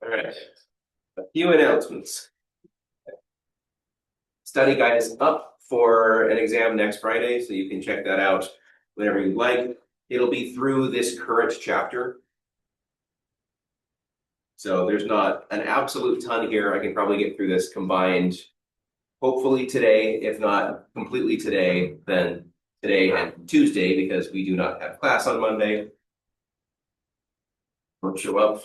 All right. A few announcements. Study guide is up for an exam next Friday, so you can check that out whenever you'd like. It'll be through this current chapter. So there's not an absolute ton here. I can probably get through this combined, hopefully today. If not completely today, then today and Tuesday, because we do not have class on Monday. Don't show up.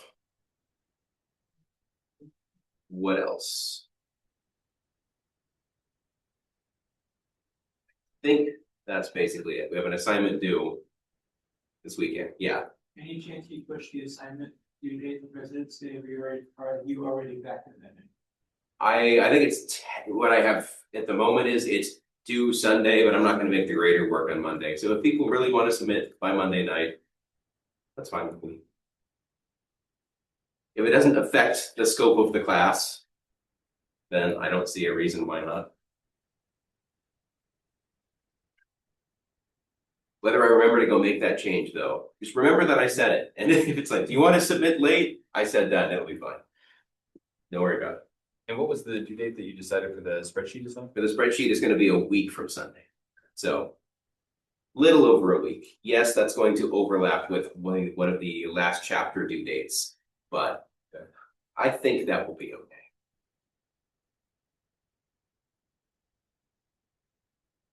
What else? I think that's basically it. We have an assignment due this weekend. Yeah. Any chance you push the assignment due date to President's Day, are you already back in that? I think it's what I have at the moment is it's due Sunday, but I'm not going to make the grader work on Monday. So if people really want to submit by Monday night, that's fine with me. If it doesn't affect the scope of the class, then I don't see a reason why not. Whether I remember to go make that change, though, just remember that I said it. And if it's like, do you want to submit late? I said that, and it'll be fine. Don't worry about it. And what was the due date that you decided for the spreadsheet design? For the spreadsheet, it's going to be a week from Sunday. So, little over a week. Yes, that's going to overlap with one of the last chapter due dates, but I think that will be okay.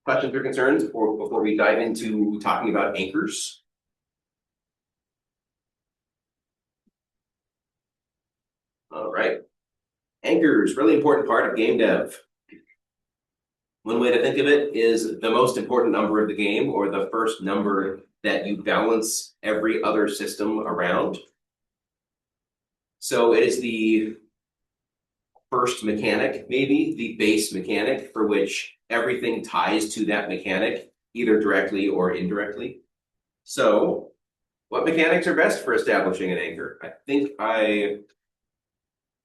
Questions or concerns before we dive into talking about anchors? All right. Anchors, really important part of game dev. One way to think of it is the most important number of the game, or the first number that you balance every other system around. So it is the first mechanic, maybe the base mechanic for which everything ties to that mechanic, either directly or indirectly. So what mechanics are best for establishing an anchor? I think I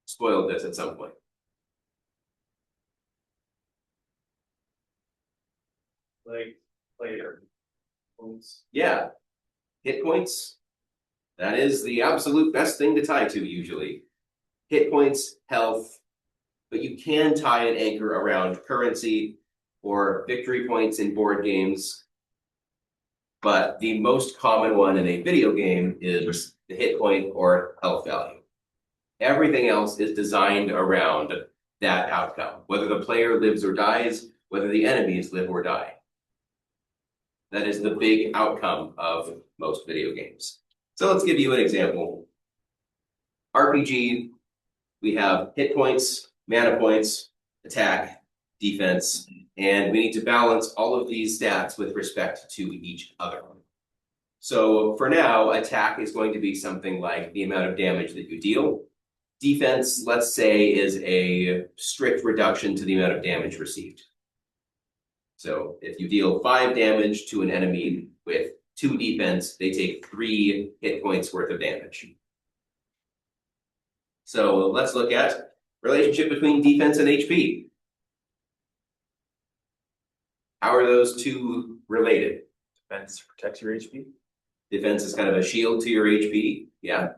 spoiled this at some point. Like player points. Yeah, hit points. That is the absolute best thing to tie to usually. Hit points, health, but you can tie an anchor around currency or victory points in board games. But the most common one in a video game is the hit point or health value. Everything else is designed around that outcome, whether the player lives or dies, whether the enemies live or die. That is the big outcome of most video games. So let's give you an example. RPG, we have hit points, mana points, attack, defense, and we need to balance all of these stats with respect to each other. So for now, attack is going to be something like the amount of damage that you deal. Defense, let's say, is a strict reduction to the amount of damage received. So if you deal 5 damage to an enemy with 2 defense, they take 3 hit points worth of damage. So let's look at relationship between defense and HP. How are those two related? Defense protects your HP. Defense is kind of a shield to your HP. Yeah.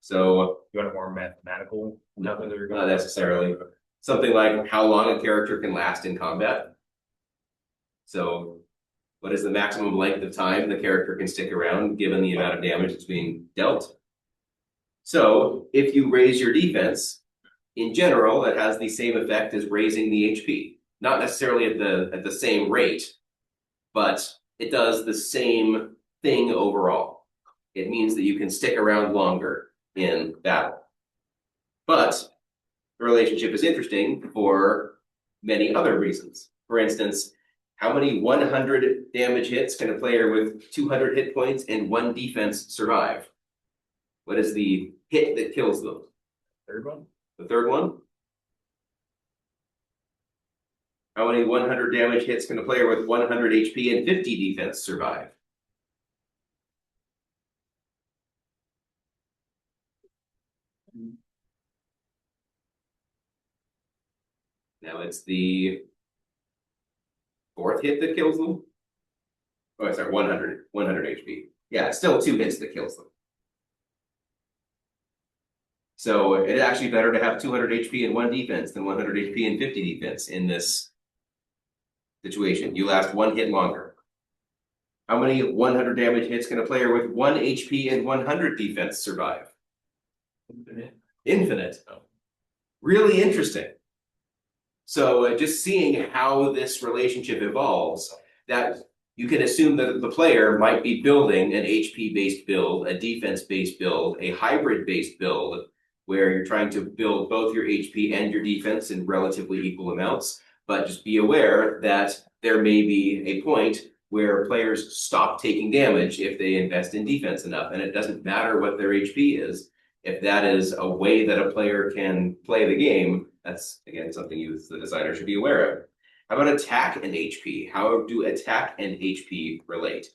So You want a more mathematical? not necessarily. Something like how long a character can last in combat. So what is the maximum length of time the character can stick around given the amount of damage that's being dealt? So if you raise your defense, in general, that has the same effect as raising the HP. Not necessarily at the same rate, but it does the same thing overall. It means that you can stick around longer in battle. But the relationship is interesting for many other reasons. For instance, how many 100 damage hits can a player with 200 hit points and 1 defense survive? What is the hit that kills them? Third one? The third one? How many 100 damage hits can a player with 100 HP and 50 defense survive? Now it's the 4th hit that kills them. Oh, sorry, 100 HP. Yeah, it's still 2 hits that kills them. So it's actually better to have 200 HP and 1 defense than 100 HP and 50 defense in this situation. You last 1 hit longer. How many 100 damage hits can a player with 1 HP and 100 defense survive? Infinite. Infinite. Really interesting. So just seeing how this relationship evolves, that you can assume that the player might be building an HP-based build, a defense-based build, a hybrid-based build, where you're trying to build both your HP and your defense in relatively equal amounts. But just be aware that there may be a point where players stop taking damage if they invest in defense enough. And it doesn't matter what their HP is. If that is a way that a player can play the game, that's, again, something you as the designer should be aware of. How about attack and HP? How do attack and HP relate?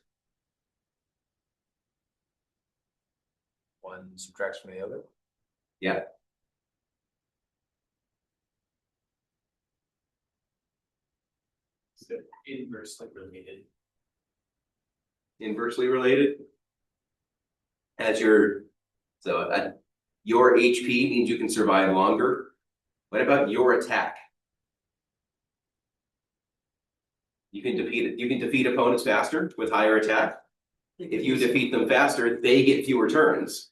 One subtracts from the other. Yeah. So inversely related. Inversely related? As your HP means you can survive longer. What about your attack? You can defeat opponents faster with higher attack. If you defeat them faster, they get fewer turns.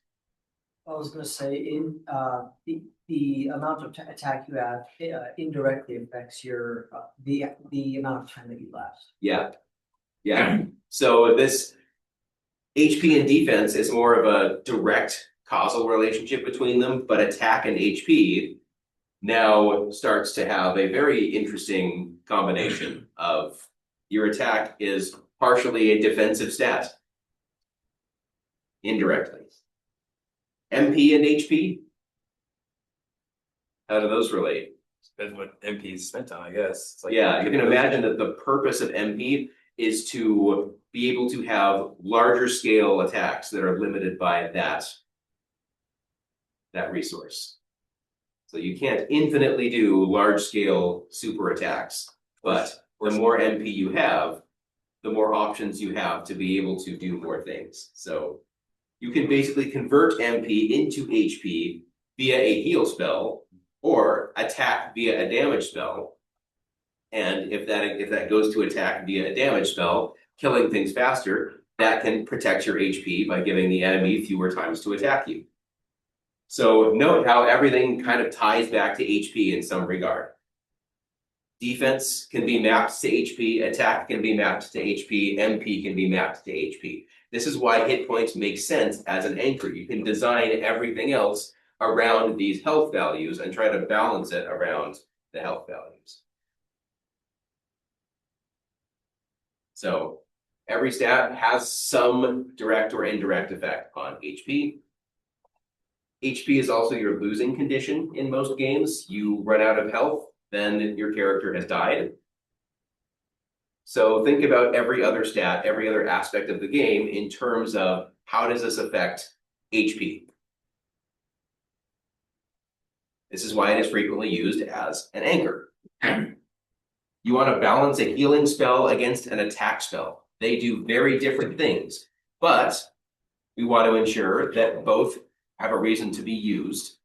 I was going to say, the amount of attack you have indirectly affects your the amount of time that you last. Yeah. So this HP and defense is more of a direct causal relationship between them, but attack and HP now starts to have a very interesting combination of your attack is partially a defensive stat indirectly. MP and HP, how do those relate? Depends what MP is spent on, I guess. It's like, Yeah, you can imagine that the purpose of MP is to be able to have larger scale attacks that are limited by that resource. So you can't infinitely do large scale super attacks, but the more MP you have, the more options you have to be able to do more things. So you can basically convert MP into HP via a heal spell or attack via a damage spell. And if that goes to attack via a damage spell, killing things faster, that can protect your HP by giving the enemy fewer times to attack you. So note how everything kind of ties back to HP in some regard. Defense can be mapped to HP, attack can be mapped to HP, MP can be mapped to HP. This is why hit points make sense as an anchor. You can design everything else around these health values and try to balance it around the health values. So every stat has some direct or indirect effect on HP. HP is also your losing condition in most games. You run out of health, then your character has died. So think about every other stat, every other aspect of the game in terms of how does this affect HP? This is why it is frequently used as an anchor. You want to balance a healing spell against an attack spell. They do very different things, but we want to ensure that both have a reason to be used.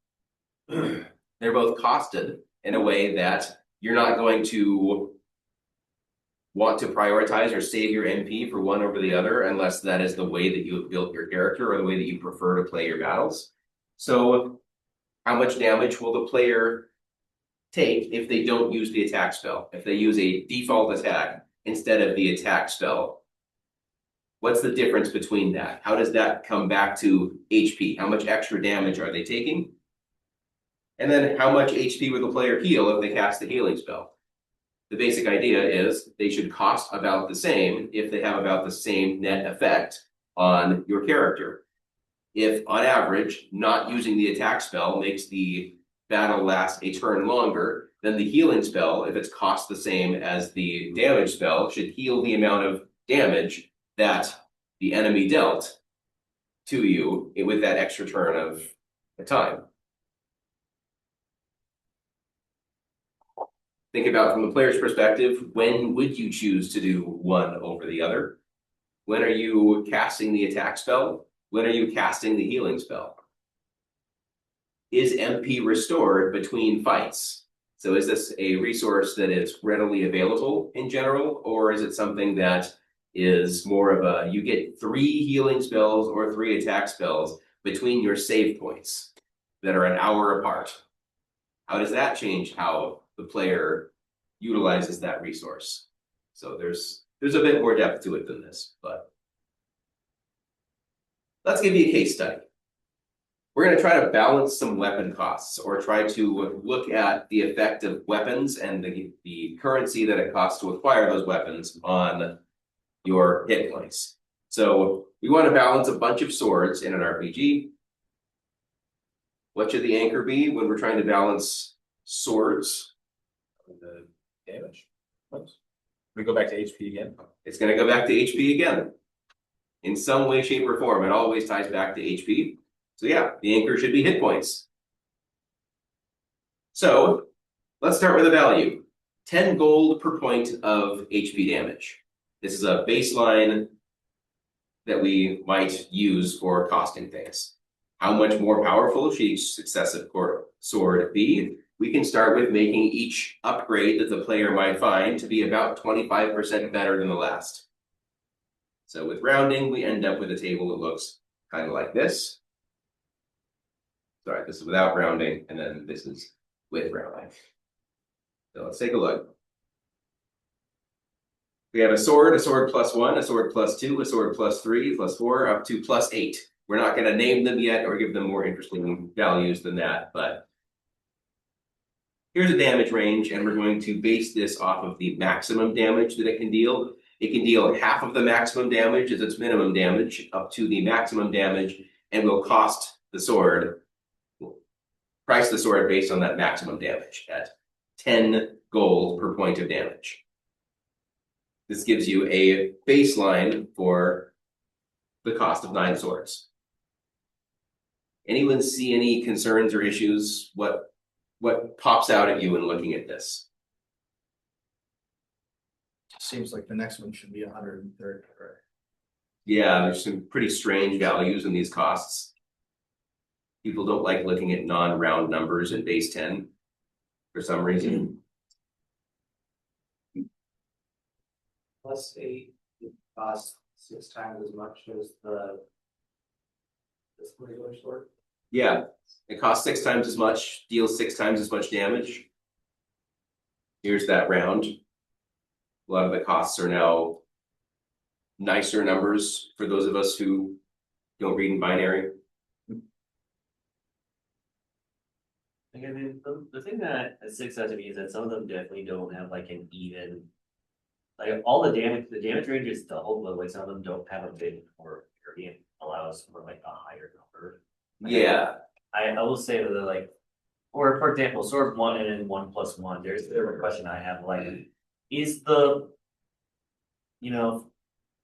They're both costed in a way that you're not going to want to prioritize or save your MP for one over the other unless that is the way that you have built your character or the way that you prefer to play your battles. So how much damage will the player take if they don't use the attack spell? If they use a default attack instead of the attack spell? What's the difference between that? How does that come back to HP? How much extra damage are they taking? And then how much HP will the player heal if they cast the healing spell? The basic idea is they should cost about the same if they have about the same net effect on your character. If, on average, not using the attack spell makes the battle last a turn longer, then the healing spell, if it's cost the same as the damage spell, should heal the amount of damage that the enemy dealt to you with that extra turn of time. Think about from the player's perspective, when would you choose to do one over the other? When are you casting the attack spell? When are you casting the healing spell? is MP restored between fights? So is this a resource that is readily available in general, or is it something that is more of a, you get 3 healing spells or 3 attack spells between your save points that are an hour apart? How does that change how the player utilizes that resource? So there's a bit more depth to it than this, but let's give you a case study. We're going to try to balance some weapon costs, or try to look at the effect of weapons and the currency that it costs to acquire those weapons on your hit points. So we want to balance a bunch of swords in an RPG. What should the anchor be when we're trying to balance swords? The damage. We go back to HP again. It's going to go back to HP again. In some way, shape, or form, it always ties back to HP. So yeah, the anchor should be hit points. So let's start with a value. 10 gold per point of HP damage. This is a baseline that we might use for costing things. How much more powerful should each successive sword be? We can start with making each upgrade that the player might find to be about 25% better than the last. So with rounding, we end up with a table that looks kind of like this. Sorry, this is without rounding, and then this is with rounding. So let's take a look. We have a sword plus 1, a sword plus 2, a sword plus 3, plus 4, up to plus 8. We're not going to name them yet or give them more interesting values than that, but here's a damage range, and we're going to base this off of the maximum damage that it can deal. It can deal half of the maximum damage as its minimum damage, up to the maximum damage, and will cost the sword, price the sword based on that maximum damage at 10 gold per point of damage. This gives you a baseline for the cost of 9 swords. Anyone see any concerns or issues? What pops out at you when looking at this? Seems like the next one should be 130, right? Yeah, there's some pretty strange values in these costs. People don't like looking at non-round numbers in base 10 for some reason. Plus 8 costs 6 times as much as this regular sword. Yeah, it costs 6 times as much, deals 6 times as much damage. Here's that round. A lot of the costs are now nicer numbers for those of us who don't read in binary. Like, I mean, the thing that sticks out to me is that some of them definitely don't have like an even, like all the damage range is double, but like some of them don't have a bit more variant allows for like a higher number. Like, Yeah, I will say that like, or for example, sword 1 and then 1 plus 1. There's a question I have, like, is the, you know,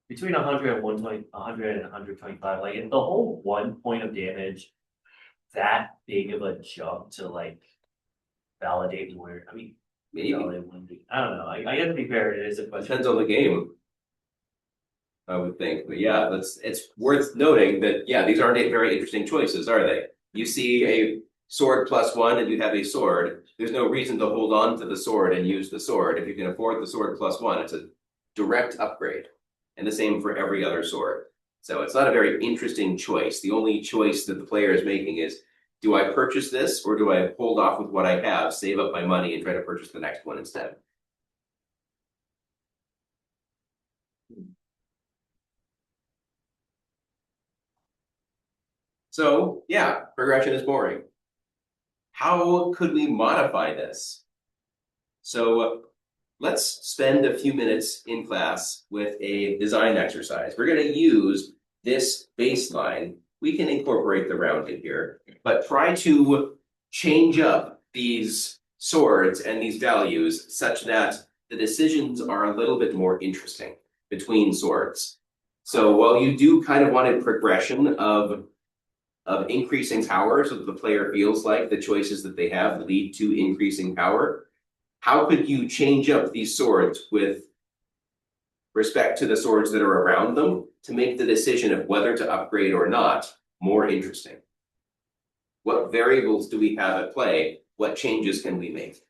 between 100 and 120, 100 and 125, like, is the whole 1 point of damage that big of a jump to like validate where? I mean, maybe. validate one. I don't know. I guess to be fair, it is a question. Depends on the game, I would think. But yeah, it's worth noting that, yeah, these aren't very interesting choices, are they? You see a sword plus 1 and you have a sword. There's no reason to hold on to the sword and use the sword. If you can afford the sword plus 1, it's a direct upgrade. And the same for every other sword. So it's not a very interesting choice. The only choice that the player is making is, do I purchase this or do I hold off with what I have, save up my money, and try to purchase the next one instead? So yeah, progression is boring. How could we modify this? So let's spend a few minutes in class with a design exercise. We're going to use this baseline. We can incorporate the rounding here, but try to change up these swords and these values such that the decisions are a little bit more interesting between swords. So while you do kind of want a progression of increasing power so that the player feels like the choices that they have lead to increasing power, how could you change up these swords with respect to the swords that are around them to make the decision of whether to upgrade or not more interesting? What variables do we have at play? What changes can we make?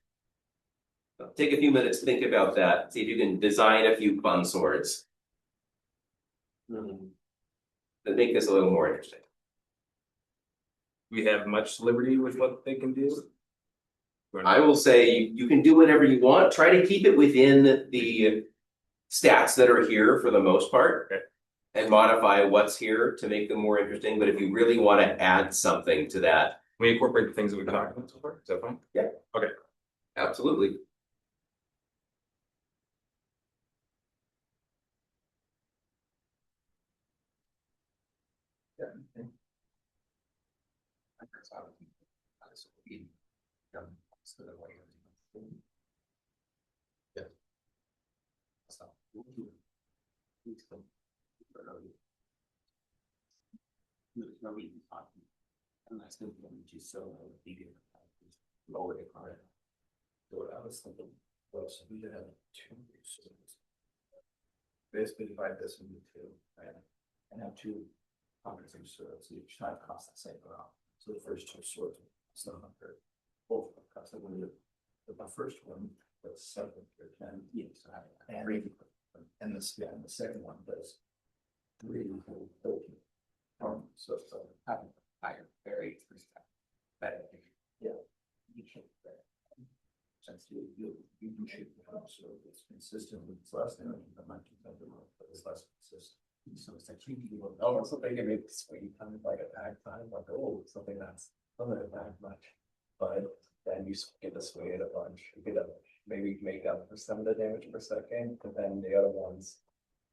So take a few minutes to think about that. See if you can design a few fun swords Mhm. that make this a little more interesting. We have much liberty with what they can do. I will say you can do whatever you want. Try to keep it within the stats that are here for the most part. Okay. And modify what's here to make them more interesting. But if you really want to add something to that, We incorporate the things that we've talked about so far. Is that fine? absolutely. Unless the damage is so big, lower the card. So what I was thinking was we could have two swords. Basically divide this into two, right? And have two compensating swords, each time cost the same amount. So the first two swords cost 100. Both of them cost 100. But the first one was 7 or 10 each. So and the second one does 3 or 13. So it's having higher very better. Yeah. You should since you can shoot so it's consistent with its last name, but it's less consistent. So it's like you can go, oh, something can make swing kind of like attack time, like oh, something that's not that much. But then you get the sway a bunch, you get a maybe make up for some of the damage per second, but then the other ones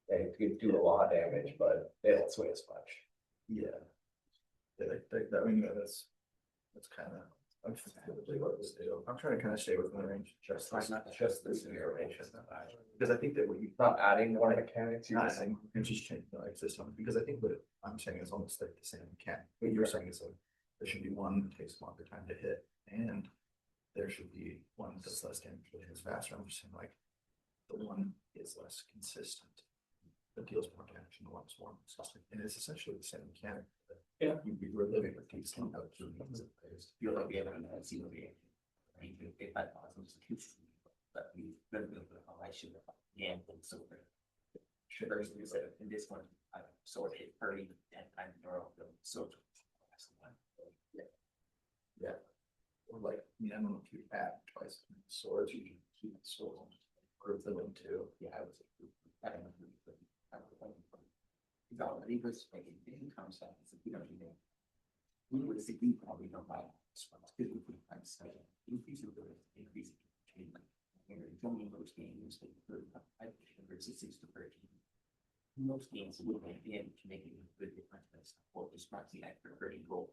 they could do a lot of damage, but they don't sway as much. Yeah. I mean, that's kind of. I'm trying to kind of stay within the range, Not just this information. because I think that what you. Not adding more mechanics, Not adding, and just change the system, because I think what I'm saying is almost like the same mechanic. What you're saying is like, there should be one that takes longer time to hit, and there should be one that does less damage but hits faster. I'm just saying like, the one is less consistent, but deals more damage, and the one's more consistent, and it's essentially the same mechanic. Yeah. We were living with these kind of Feel like we haven't had seen it. If I was execution, but we never know how I should have. Yeah, so. Sure, as we said, in this one, I sort hit 30 10 times in a row, so. Yeah. Or like, I mean, I don't know if you add twice as many swords, you can keep the swords, group them into. Yeah, I was. I don't know. He was making big concepts, you know, we would see we probably don't buy because we put price increasing the increasing chain. Filming those games, they put 5 versus 6 to 13. Most games would have been to make a good difference. What was proxy after 30 gold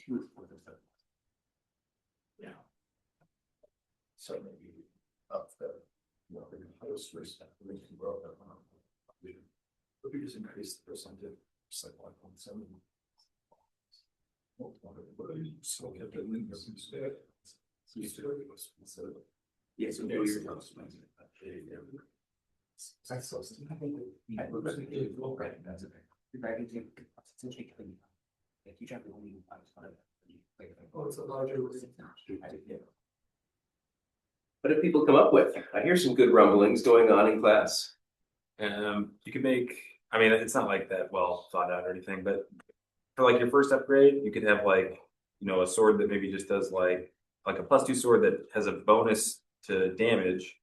2 for the third. Yeah. So maybe up the, host or stuff, we can grow that. But we just increase the percentage, just like 1.7. So kept it in instead. Yes, so there you go. That's so I think I look at it, right, that's it. If you try to only oh, it's a larger. What do people come up with? I hear some good rumblings going on in class. You could make, I mean, it's not like that well thought out or anything, but for like your first upgrade, you could have like, a sword that maybe just does like a +2 sword that has a bonus to damage.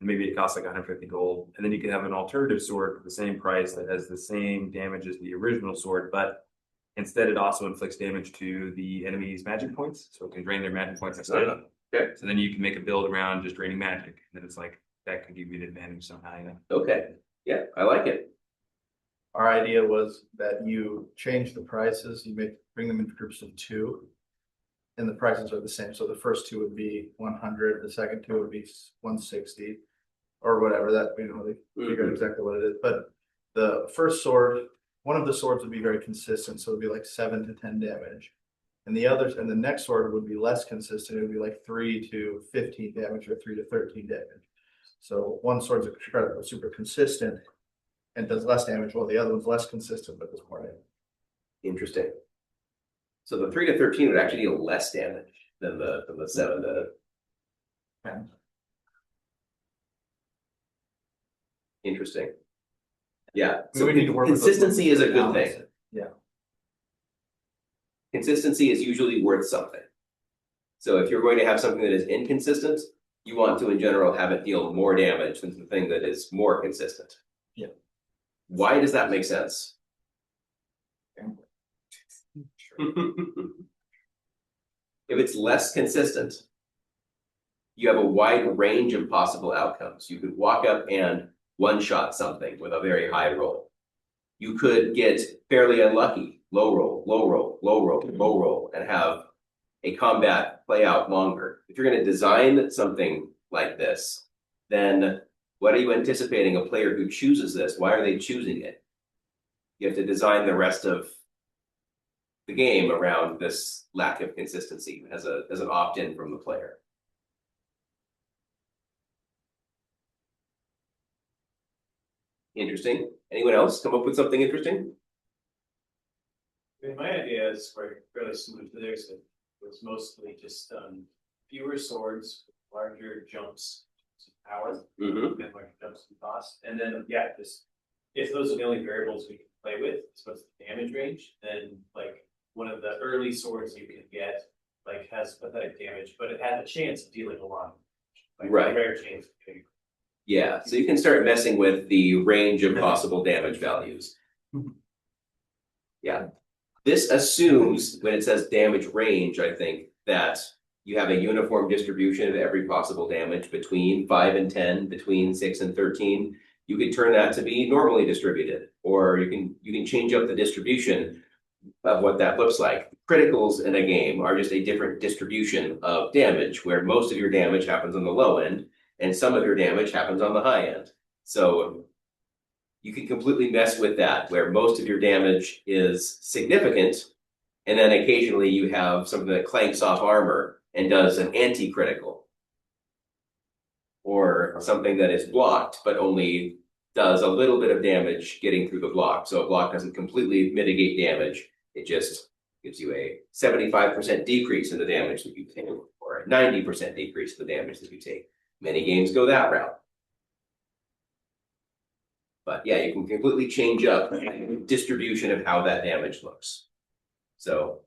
And maybe it costs like 150 gold. And then you could have an alternative sword for the same price that has the same damage as the original sword, but instead it also inflicts damage to the enemy's magic points. So it can drain their magic points instead. Okay. So then you can make a build around just draining magic. And then it's like, that could give you an advantage somehow, Okay. Yeah, I like it. Our idea was that you change the prices, bring them into groups of 2. And the prices are the same, so the first 2 would be 100, the second 2 would be 160. Or whatever that, they figure out exactly what it is, but the first sword, one of the swords would be very consistent, so it'd be like 7 to 10 damage. And the next sword would be less consistent, it would be like 3 to 15 damage or 3 to 13 damage. So one sword's super consistent and does less damage, while the other one's less consistent but does more damage. Interesting. So the 3 to 13 would actually deal less damage than the 7 to. Okay. Interesting. Yeah, We so would need to work with those consistency is a numbers to good balance thing. it. Yeah. Consistency is usually worth something. So if you're going to have something that is inconsistent, you want to, in general, have it deal more damage than the thing that is more consistent. Yeah. Why does that make sense? If it's less consistent, you have a wide range of possible outcomes. You could walk up and one-shot something with a very high roll. You could get fairly unlucky, low roll, low roll, low roll, low roll, and have a combat play out longer. If you're going to design something like this, then what are you anticipating a player who chooses this? Why are they choosing it? You have to design the rest of the game around this lack of consistency as an opt-in from the player. Interesting. Anyone else come up with something interesting? I mean, my idea is fairly similar to theirs. It was mostly just fewer swords, larger jumps in power, Mm-hmm. and larger jumps in cost. And then just if those are the only variables we can play with, is what's the damage range, then like one of the early swords you can get like has pathetic damage, but it has a chance of dealing a lot. Like Right. a rare chance of getting. Yeah, so you can start messing with the range of possible damage values. Yeah. This assumes, when it says damage range, I think, that you have a uniform distribution of every possible damage between 5 and 10, between 6 and 13. You could turn that to be normally distributed, or you can change up the distribution of what that looks like. Criticals in a game are just a different distribution of damage, where most of your damage happens on the low end, and some of your damage happens on the high end. So you can completely mess with that, where most of your damage is significant, and then occasionally you have something that clanks off armor and does an anti-critical. Or something that is blocked, but only does a little bit of damage getting through the block. So a block doesn't completely mitigate damage. It just gives you a 75% decrease in the damage that you take, or a 90% decrease in the damage that you take. Many games go that route. But yeah, you can completely change up the distribution of how that damage looks. So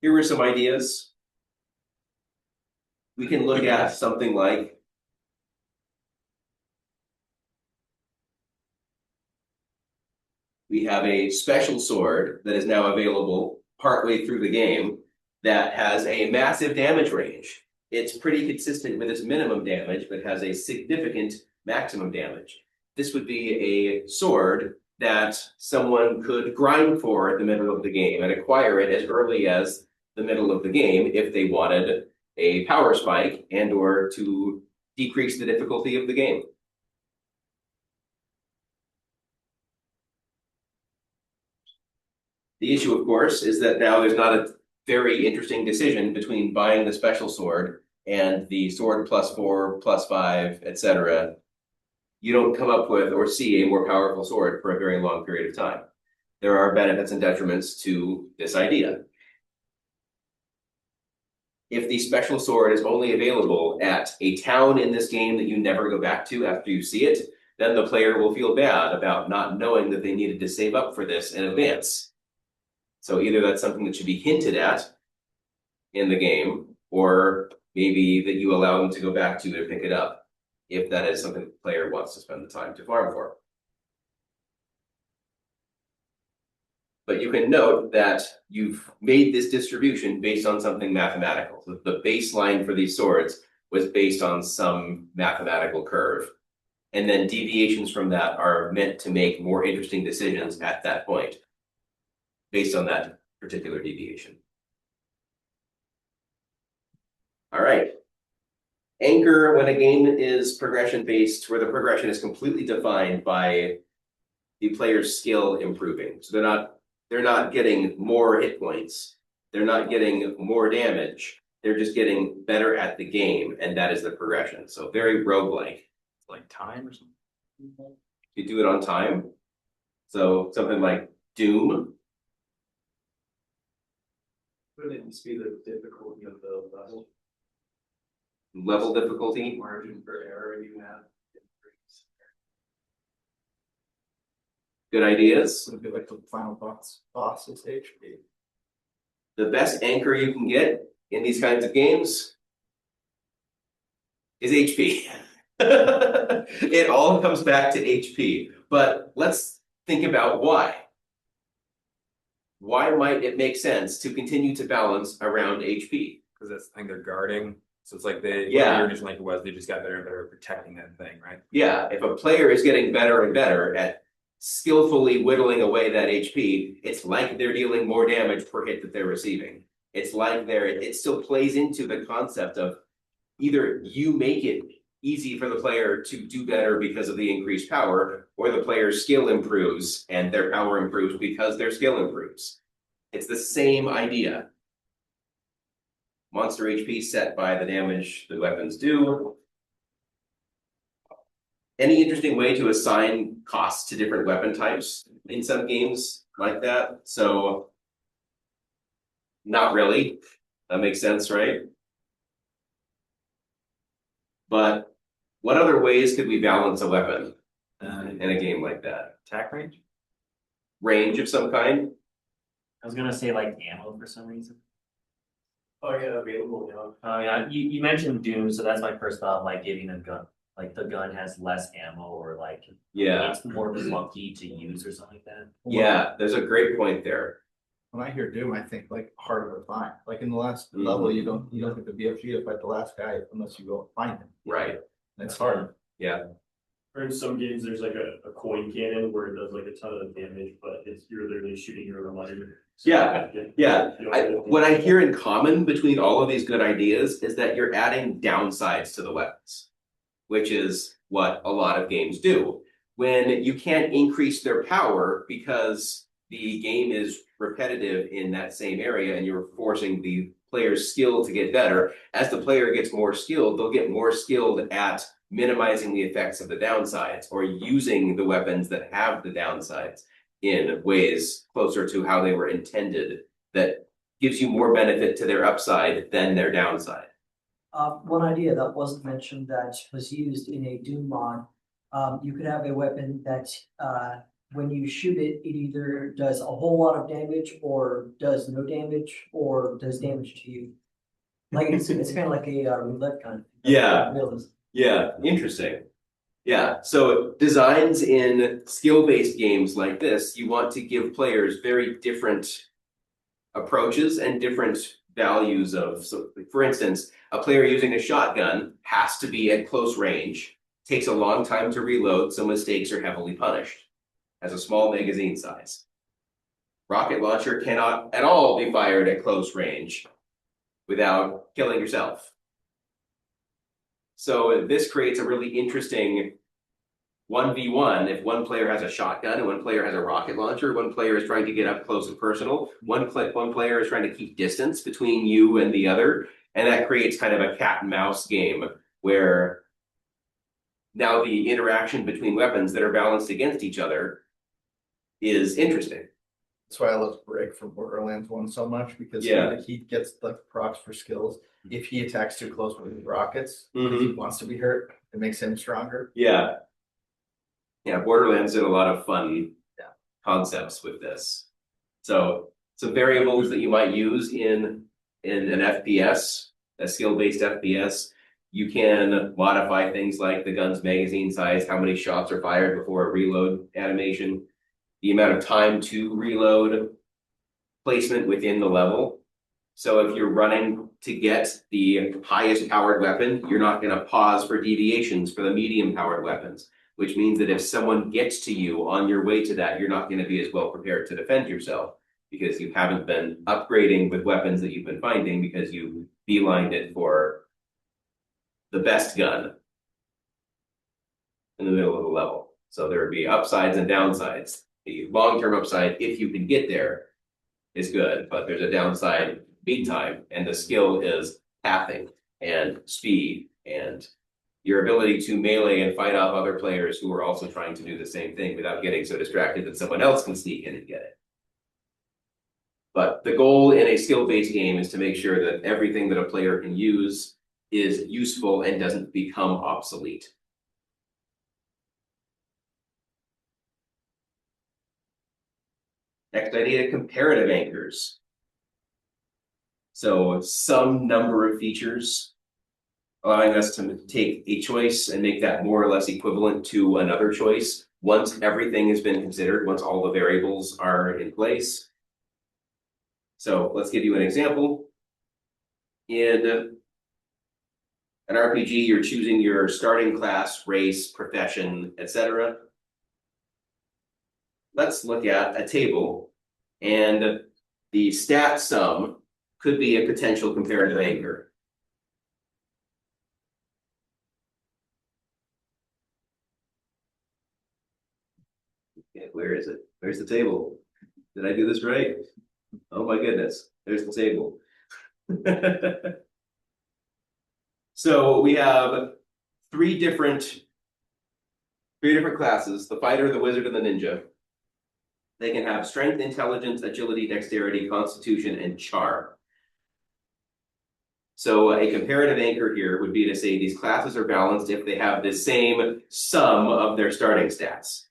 here were some ideas. We can look at something like we have a special sword that is now available partway through the game that has a massive damage range. It's pretty consistent with its minimum damage, but has a significant maximum damage. This would be a sword that someone could grind for at the middle of the game and acquire it as early as the middle of the game if they wanted a power spike and or to decrease the difficulty of the game. The issue, of course, is that now there's not a very interesting decision between buying the special sword and the sword +4, +5, etc. You don't come up with or see a more powerful sword for a very long period of time. There are benefits and detriments to this idea. If the special sword is only available at a town in this game that you never go back to after you see it, then the player will feel bad about not knowing that they needed to save up for this in advance. So either that's something that should be hinted at in the game, or maybe that you allow them to go back to pick it up, if that is something the player wants to spend the time to farm for. But you can note that you've made this distribution based on something mathematical. So the baseline for these swords was based on some mathematical curve. And then deviations from that are meant to make more interesting decisions at that point, based on that particular deviation. All right. Anchor when a game is progression based, where the progression is completely defined by the player's skill improving. So they're not getting more hit points. They're not getting more damage. They're just getting better at the game, and that is the progression. So very roguelike. Like time or something. You do it on time. So something like Doom. Wouldn't it just be the difficulty of the level, Level difficulty. margin for error you have? Good ideas. Would it be like the final boss is HP? The best anchor you can get in these kinds of games is HP. It all comes back to HP. But let's think about why. Why might it make sense to continue to balance around HP? Because that's the thing they're guarding. So it's like they, Yeah. your initial anchor was, they just got better and better at protecting that thing, right? Yeah, if a player is getting better and better at skillfully whittling away that HP, it's like they're dealing more damage per hit that they're receiving. It's like it still plays into the concept of either you make it easy for the player to do better because of the increased power, or the player's skill improves and their power improves because their skill improves. It's the same idea. Monster HP set by the damage the weapons do. Any interesting way to assign costs to different weapon types in some games like that? So, not really. That makes sense, right? But what other ways could we balance a weapon in a game like that? Attack range? Range of some kind? I was gonna say like ammo for some reason. Oh, yeah, available, Oh yeah, you mentioned Doom, so that's my first thought, like giving a gun, like the gun has less ammo or like Yeah. it's more clunky to use or something like that. Yeah, there's a great point there. When I hear Doom, I think like harder to find. Like in the last level, you don't get the BFG to fight the last guy unless you go find him. Right. And it's hard. Yeah. Or in some games, there's like a coin cannon where it does like a ton of damage, but you're literally shooting your own money. Yeah. Yeah. You know, What I hear in common between all of these good ideas is that you're adding downsides to the weapons, which is what a lot of games do. When you can't increase their power because the game is repetitive in that same area and you're forcing the player's skill to get better, as the player gets more skilled, they'll get more skilled at minimizing the effects of the downsides or using the weapons that have the downsides in ways closer to how they were intended that gives you more benefit to their upside than their downside. One idea that wasn't mentioned that was used in a Doom mod, you could have a weapon that, when you shoot it, it either does a whole lot of damage or does no damage or does damage to you. Like it's kind of like a roulette kind of. Yeah. Realism. Yeah, interesting. Yeah, so designs in skill-based games like this, you want to give players very different approaches and different values of, so for instance, a player using a shotgun has to be at close range, takes a long time to reload, so mistakes are heavily punished, has a small magazine size. Rocket launcher cannot at all be fired at close range without killing yourself. So this creates a really interesting 1v1 if one player has a shotgun and one player has a rocket launcher, one player is trying to get up close and personal, one player is trying to keep distance between you and the other, and that creates kind of a cat and mouse game where now the interaction between weapons that are balanced against each other is interesting. That's why I love Break from Borderlands 1 so much because he gets like procs for skills. If he attacks too close with his rockets, because he wants to be hurt, it makes him stronger. Yeah. Yeah, Borderlands did a lot of fun concepts with this. So some variables that you might use in an FPS, a skill-based FPS, you can modify things like the gun's magazine size, how many shots are fired before a reload animation, the amount of time to reload, placement within the level. So if you're running to get the highest powered weapon, you're not going to pause for deviations for the medium powered weapons, which means that if someone gets to you on your way to that, you're not going to be as well prepared to defend yourself because you haven't been upgrading with weapons that you've been finding because you beelined it for the best gun in the middle of the level. So there would be upsides and downsides. The long-term upside, if you can get there, is good, but there's a downside big time, and the skill is pathing and speed and your ability to melee and fight off other players who are also trying to do the same thing without getting so distracted that someone else can sneak in and get it. But the goal in a skill-based game is to make sure that everything that a player can use is useful and doesn't become obsolete. Next idea, comparative anchors. So some number of features allowing us to take a choice and make that more or less equivalent to another choice once everything has been considered, once all the variables are in place. So let's give you an example. In an RPG, you're choosing your starting class, race, profession, etc. Let's look at a table, and the stat sum could be a potential comparative anchor. Okay, where is it? Where's the table? Did I do this right? Oh my goodness, there's the table. So we have three different classes: the fighter, the wizard, and the ninja. They can have strength, intelligence, agility, dexterity, constitution, and charm. So a comparative anchor here would be to say these classes are balanced if they have the same sum of their starting stats.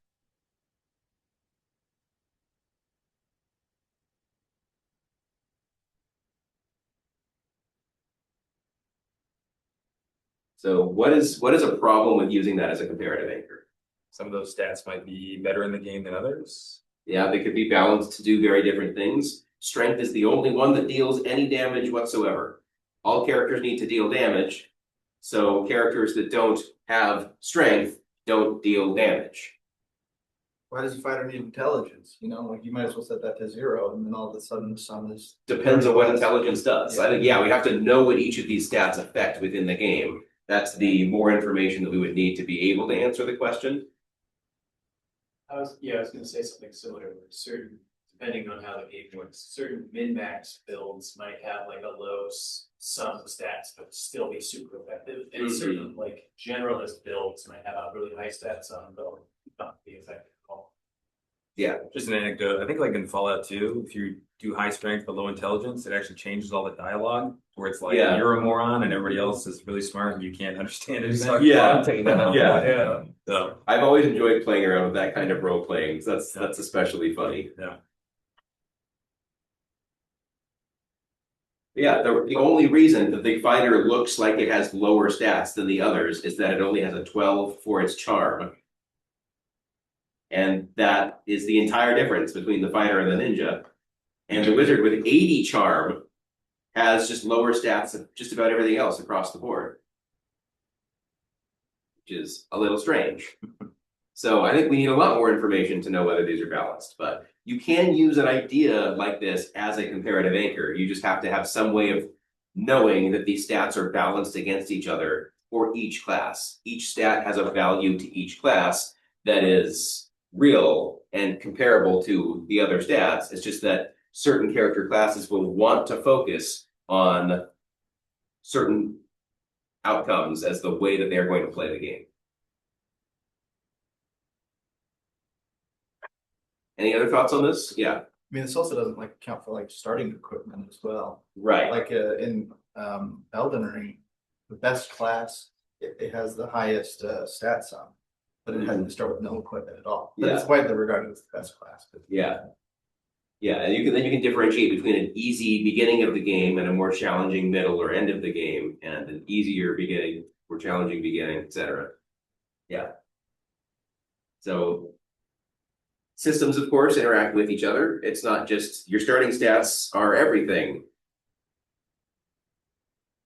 So what is a problem with using that as a comparative anchor? Some of those stats might be better in the game than others. Yeah, they could be balanced to do very different things. Strength is the only one that deals any damage whatsoever. All characters need to deal damage, so characters that don't have strength don't deal damage. Why does a fighter need intelligence? You know, like you might as well set that to 0, and then all of a sudden some is. Depends on what intelligence does. I think, yeah, we have to know what each of these stats affect within the game. That's the more information that we would need to be able to answer the question. I was gonna say something similar, where certain, depending on how the game works, certain min-max builds might have like a low sum of stats, but still be super effective. And certain like generalist builds might have a really high stat sum, but not be effective at all. Yeah. Just an anecdote. I think like in Fallout 2, if you do high strength but low intelligence, it actually changes all the dialogue where it's like Yeah. you're a moron and everybody else is really smart and you can't understand anything. Yeah. Yeah. So I've always enjoyed playing around with that kind of role playing. So that's especially funny. yeah. Yeah, the only reason that the fighter looks like it has lower stats than the others is that it only has a 12 for its charm. And that is the entire difference between the fighter and the ninja. And the wizard with 80 charm has just lower stats than just about everything else across the board, which is a little strange. So I think we need a lot more information to know whether these are balanced, but you can use an idea like this as a comparative anchor. You just have to have some way of knowing that these stats are balanced against each other for each class. Each stat has a value to each class that is real and comparable to the other stats. It's just that certain character classes will want to focus on certain outcomes as the way that they're going to play the game. Any other thoughts on this? Yeah. I mean, this also doesn't like count for like starting equipment as well. Right. Like in Elden Ring, the best class, it has the highest stat sum, but it has to start with no equipment at all. But it's widely regarded as the best class. Yeah. Yeah, and you can differentiate between an easy beginning of the game and a more challenging middle or end of the game, and an easier beginning, more challenging beginning, etc. Yeah. So systems, of course, interact with each other. It's not just your starting stats are everything.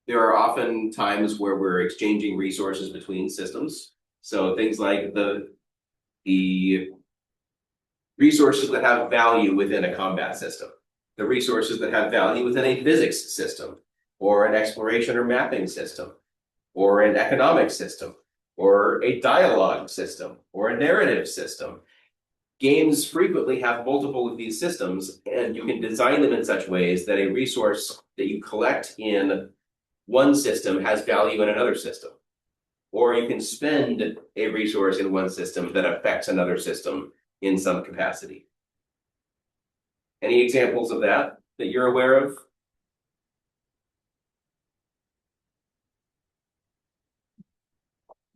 There are often times where we're exchanging resources between systems. So things like the resources that have value within a combat system, the resources that have value within a physics system, or an exploration or mapping system, or an economic system, or a dialogue system, or a narrative system. Games frequently have multiple of these systems, and you can design them in such ways that a resource that you collect in one system has value in another system. Or you can spend a resource in one system that affects another system in some capacity. Any examples of that? that you're aware of?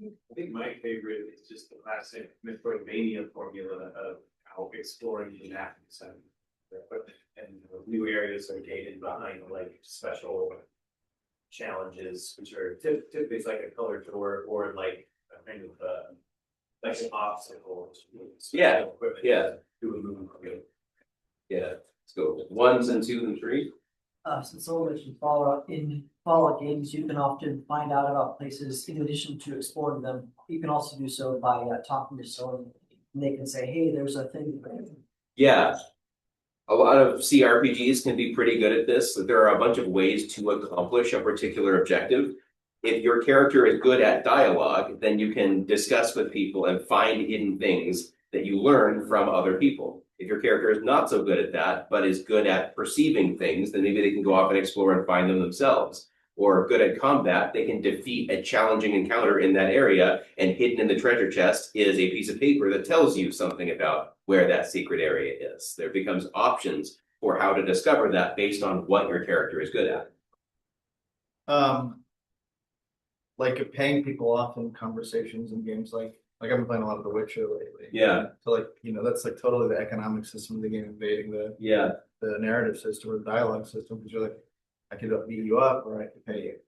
I think my favorite is just the classic Metroidvania formula of how exploring the map and equipment and new areas are gated behind like special challenges, which are typically it's like a colored door or like a kind of like an obstacle. Yeah, Equipment yeah. to a move. Yeah, let's go. 1s and 2s and 3. Since someone mentioned Fallout, in Fallout games, you can often find out about places in addition to exploring them. You can also do so by talking to someone, and they can say, "Hey, there's a thing." Yeah. A lot of CRPGs can be pretty good at this. There are a bunch of ways to accomplish a particular objective. If your character is good at dialogue, then you can discuss with people and find hidden things that you learn from other people. If your character is not so good at that, but is good at perceiving things, then maybe they can go off and explore and find them themselves. Or good at combat, they can defeat a challenging encounter in that area, and hidden in the treasure chest is a piece of paper that tells you something about where that secret area is. There becomes options for how to discover that based on what your character is good at. Like paying people off in conversations in games like I've been playing a lot of The Witcher lately. Yeah. So like, that's like totally the economic system of the game invading the Yeah. narrative system or the dialogue system, because you're like, I could beat you up or I could pay you.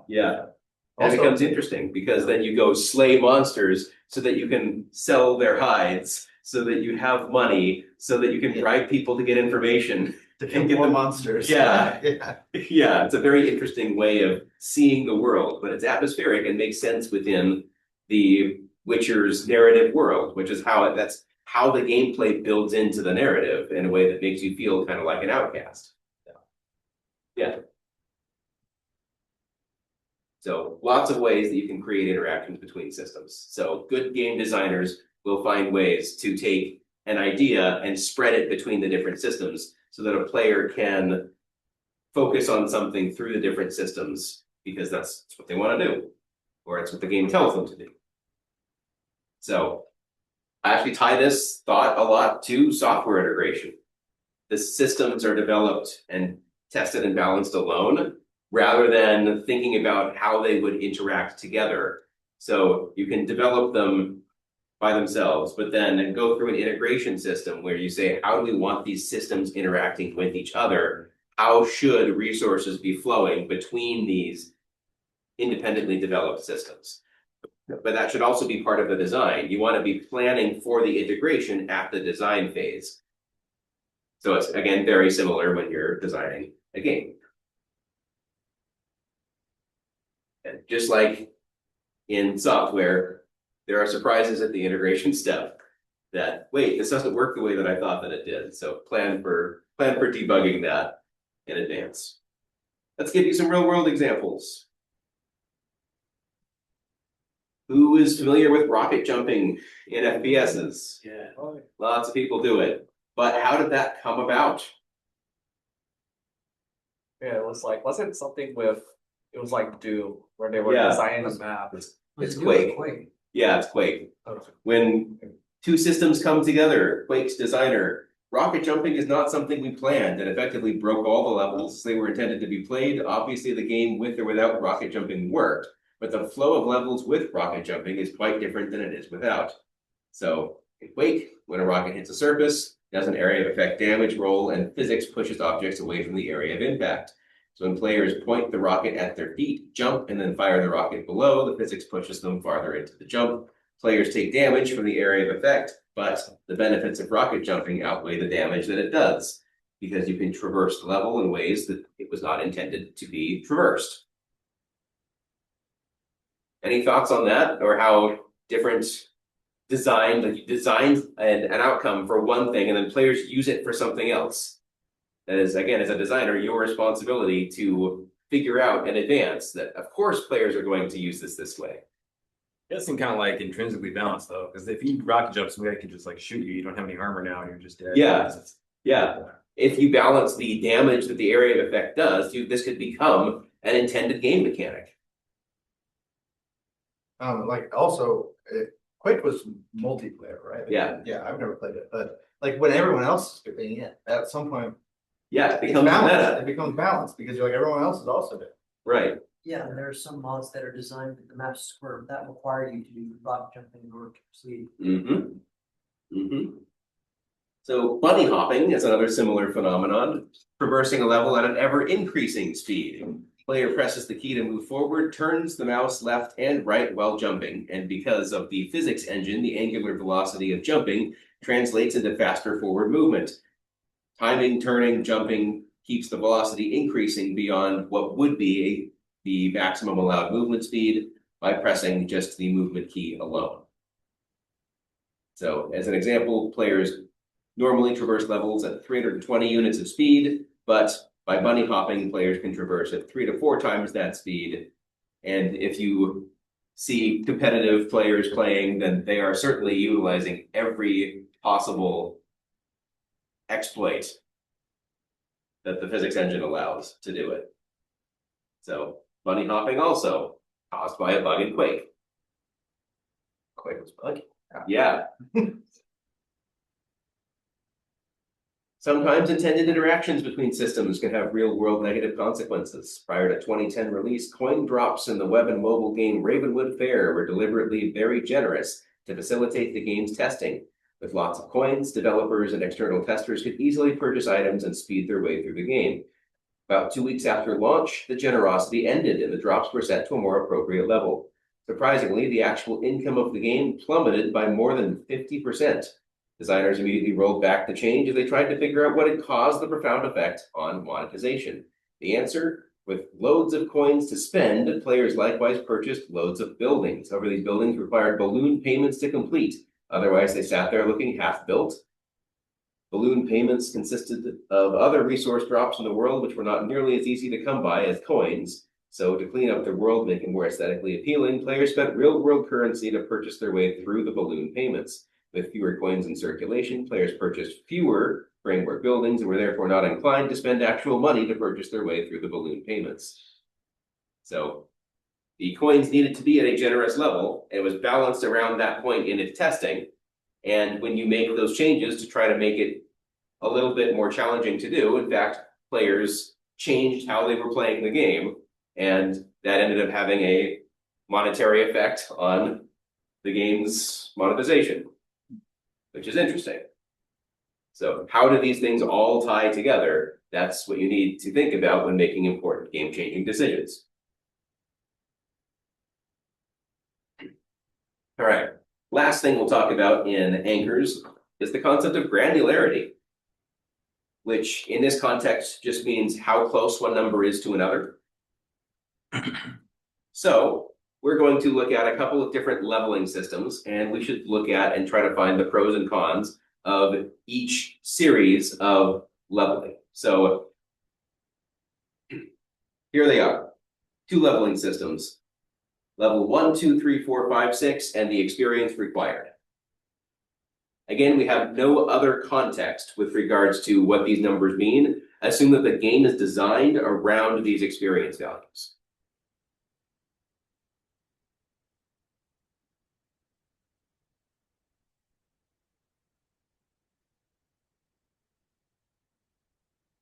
Yeah. And Also- it becomes interesting because then you go slay monsters so that you can sell their hides, so that you have money, so that you can bribe people to get information. To kill get more them- monsters. Yeah. Yeah. Yeah, it's a very interesting way of seeing the world, but it's atmospheric and makes sense within the Witcher's narrative world, which is that's how the gameplay builds into the narrative in a way that makes you feel kind of like an outcast. Yeah. So lots of ways that you can create interactions between systems. So good game designers will find ways to take an idea and spread it between the different systems so that a player can focus on something through the different systems because that's what they want to do, or it's what the game tells them to do. So I actually tie this thought a lot to software integration. The systems are developed and tested and balanced alone, rather than thinking about how they would interact together. So you can develop them by themselves, but then go through an integration system where you say, how do we want these systems interacting with each other? How should resources be flowing between these independently developed systems? But that should also be part of the design. You want to be planning for the integration at the design phase. So it's, again, very similar when you're designing a game. And just like in software, there are surprises at the integration step that, wait, this doesn't work the way that I thought that it did. So plan for debugging that in advance. Let's give you some real world examples. Who is familiar with rocket jumping in FPSs? Yeah. Lots of people do it. But how did that come about? Yeah, it was like, wasn't something with, it was like Doom, where they were Yeah. designing the map. It's Quake. Yeah, it's Quake. Oh, When two systems come together, Quake's designer, rocket jumping is not something we planned and effectively broke all the levels they were intended to be played. Obviously, the game with or without rocket jumping worked, but the flow of levels with rocket jumping is quite different than it is without. So in Quake, when a rocket hits a surface, does an area of effect damage roll, and physics pushes objects away from the area of impact. So when players point the rocket at their feet, jump, and then fire the rocket below, the physics pushes them farther into the jump. Players take damage from the area of effect, but the benefits of rocket jumping outweigh the damage that it does, because you can traverse the level in ways that it was not intended to be traversed. Any thoughts on that, or how different design, like you designed an outcome for one thing and then players use it for something else? That is, again, as a designer, your responsibility to figure out in advance that, of course, players are going to use this way. It does seem kind of like intrinsically balanced though, because if you rocket jump, somebody can just like shoot you. You don't have any armor now, and you're just dead. Yeah. Yeah. If you balance the damage that the area of effect does, this could become an intended game mechanic. Like also, Quake was multiplayer, right? Yeah. Yeah, I've never played it, but like when everyone else is doing it, at some point, Yeah, it It's becomes balanced, meta. it becomes balanced because you're like, everyone else is also doing. Right. Yeah, and there are some mods that are designed with the map square that require you to do rock jumping in order to proceed. So bunny hopping is another similar phenomenon, traversing a level at an ever increasing speed. Player presses the key to move forward, turns the mouse left and right while jumping, and because of the physics engine, the angular velocity of jumping translates into faster forward movement. Timing, turning, jumping keeps the velocity increasing beyond what would be the maximum allowed movement speed by pressing just the movement key alone. So as an example, players normally traverse levels at 320 units of speed, but by bunny hopping, players can traverse at 3 to 4 times that speed. And if you see competitive players playing, then they are certainly utilizing every possible exploit that the physics engine allows to do it. So bunny hopping also caused by a bug in Quake. Quake was buggy. Yeah. Sometimes intended interactions between systems can have real-world negative consequences. Prior to 2010 release, coin drops in the web and mobile game Ravenwood Fair were deliberately very generous to facilitate the game's testing. With lots of coins, developers and external testers could easily purchase items and speed their way through the game. About 2 weeks after launch, the generosity ended and the drops were set to a more appropriate level. Surprisingly, the actual income of the game plummeted by more than 50%. Designers immediately rolled back the change as they tried to figure out what had caused the profound effect on monetization. The answer? With loads of coins to spend, players likewise purchased loads of buildings. However, these buildings required balloon payments to complete. Otherwise, they sat there looking half-built. Balloon payments consisted of other resource drops in the world which were not nearly as easy to come by as coins. So to clean up the world, make it more aesthetically appealing, players spent real-world currency to purchase their way through the balloon payments. With fewer coins in circulation, players purchased fewer framework buildings and were therefore not inclined to spend actual money to purchase their way through the balloon payments. So the coins needed to be at a generous level. It was balanced around that point in its testing. And when you make those changes to try to make it a little bit more challenging to do, in fact, players changed how they were playing the game, and that ended up having a monetary effect on the game's monetization, which is interesting. So how do these things all tie together? That's what you need to think about when making important game-changing decisions. All right, last thing we'll talk about in anchors is the concept of granularity, which in this context just means how close one number is to another. So we're going to look at a couple of different leveling systems, and we should look at and try to find the pros and cons of each series of leveling. So here they are, 2 leveling systems. Level 1, 2, 3, 4, 5, 6, and the experience required. Again, we have no other context with regards to what these numbers mean. Assume that the game is designed around these experience values.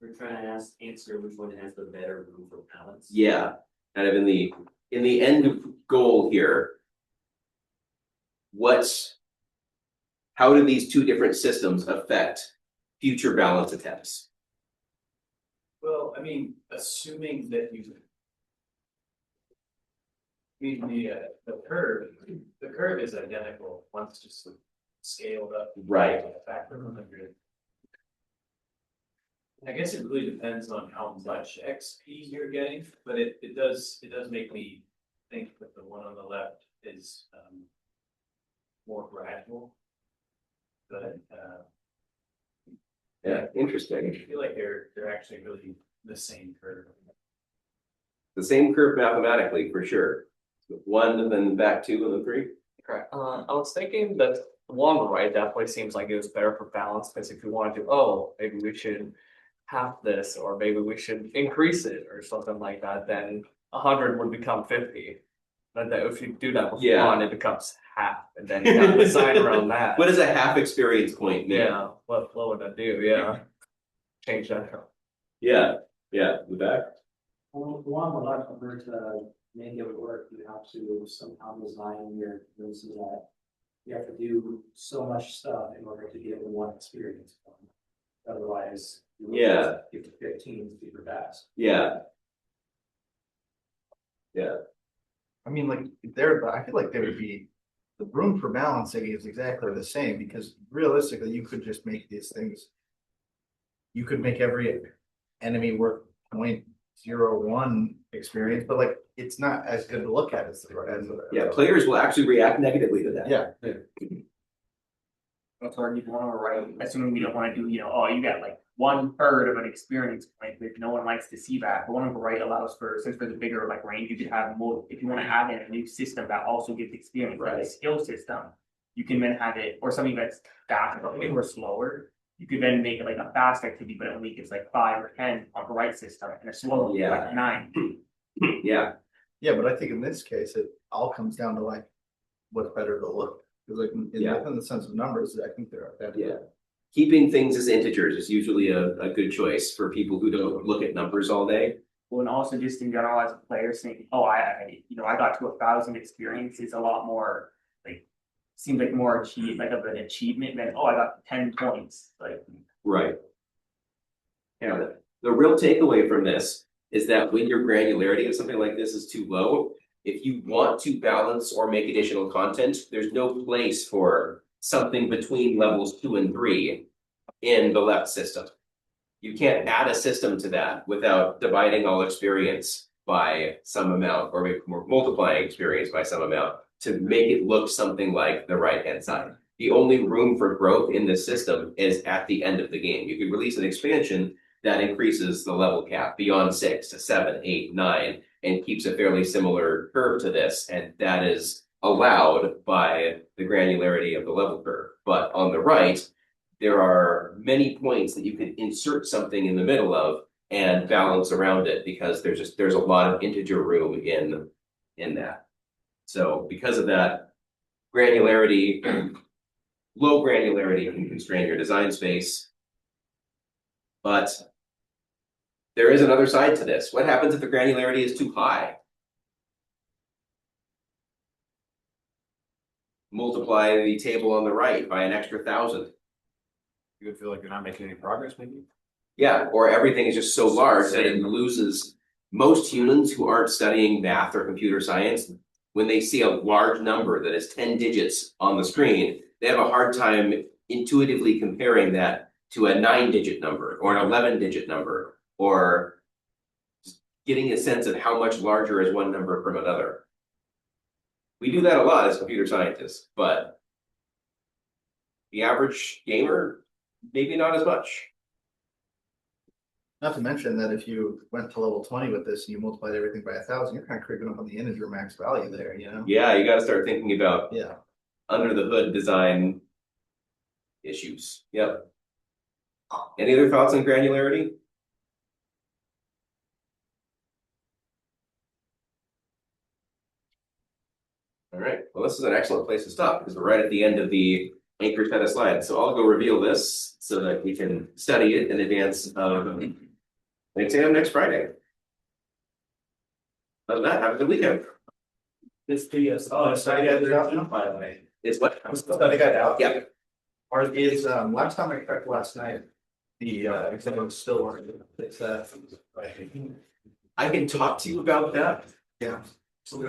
We're trying to answer which one has the better room for balance. Yeah, kind of in the end goal here, how do these 2 different systems affect future balance attempts? Well, I mean, assuming that the curve is identical once just scaled up. Right. To a factor of 100. I guess it really depends on how much XP you're getting, but it does make me think that the one on the left is more gradual. But Yeah, interesting. I feel like they're actually really the same curve. The same curve mathematically, for sure. 1 and then back 2 and then 3. Correct. I was thinking that the one on the right definitely seems like it was better for balance, because if you wanted to, oh, maybe we should have this, or maybe we should increase it or something like that, then 100 would become 50. But then if you do that with Yeah. 1, it becomes half, and then you have to design around that. What does a half experience point mean? Yeah, what would that do? Yeah. Change that. Yeah, the back. Along the left, in order to make it work, you have to somehow design your, this is that. You have to do so much stuff in order to get one experience. Otherwise. you lose Yeah. 15 super fast. Yeah, I mean, like, there, I feel like there would be, the room for balancing is exactly the same, because realistically, you could just make these things. You could make every enemy worth 0.01 experience, but like, it's not as good to look at as yeah, players will actually react negatively to that. Yeah, That's where you want to write, assuming we don't want to do, oh, you got like 1/3 of an experience point, but no one likes to see that. The one on the right allows for, since there's a bigger like range, you could have more, if you want to add in a new system that also gives experience, like a Right. skill system. You can then have it, or something that's faster or slower. You could then make it like a fast activity, but it only gives like 5 or 10 on the right system, and a slow one, Yeah. like 9. Yeah, but I think in this case, it all comes down to like, what's better to look. Because like, Yeah. in the sense of numbers, I think they're. yeah. Keeping things as integers is usually a good choice for people who don't look at numbers all day. Well, and also just in general as a player saying, oh, I got to 1,000 experience is a lot more like, seems like more like of an achievement than, oh, I got 10 points, like. Right. Yeah, the real takeaway from this is that when your granularity of something like this is too low, if you want to balance or make additional content, there's no place for something between levels 2 and 3 in the left system. You can't add a system to that without dividing all experience by some amount, or maybe multiplying experience by some amount to make it look something like the right-hand side. The only room for growth in this system is at the end of the game. You could release an expansion that increases the level cap beyond 6 to 7, 8, 9, and keeps a fairly similar curve to this, and that is allowed by the granularity of the level curve. But on the right, there are many points that you could insert something in the middle of and balance around it, because there's a lot of integer room in that. So because of that, granularity, low granularity can constrain your design space. But there is another side to this. What happens if the granularity is too high? Multiply the table on the right by an extra 1,000. You would feel like you're not making any progress, maybe? Yeah, or everything is just so large that it loses. Most humans who aren't studying math or computer science, when they see a large number that is 10 digits on the screen, they have a hard time intuitively comparing that to a 9-digit number or an 11-digit number, or just getting a sense of how much larger is one number from another. We do that a lot as computer scientists, but the average gamer, maybe not as much. Not to mention that if you went to level 20 with this and you multiplied everything by 1,000, you're kind of creeping up on the integer max value there, you know? Yeah, you got to start thinking about Yeah. under the hood design issues. Yep. Any other thoughts on granularity? All right, well, this is an excellent place to stop because we're right at the end of the anchor set of slides. So I'll go reveal this so that we can study it in advance of the exam next Friday. Other than that, have a good weekend. This PS, oh, study guide out, by the way. It's what? Study guide out. Yeah. Or is, last time I checked last night, the exam was still working. It's I can talk to you about that. yeah. So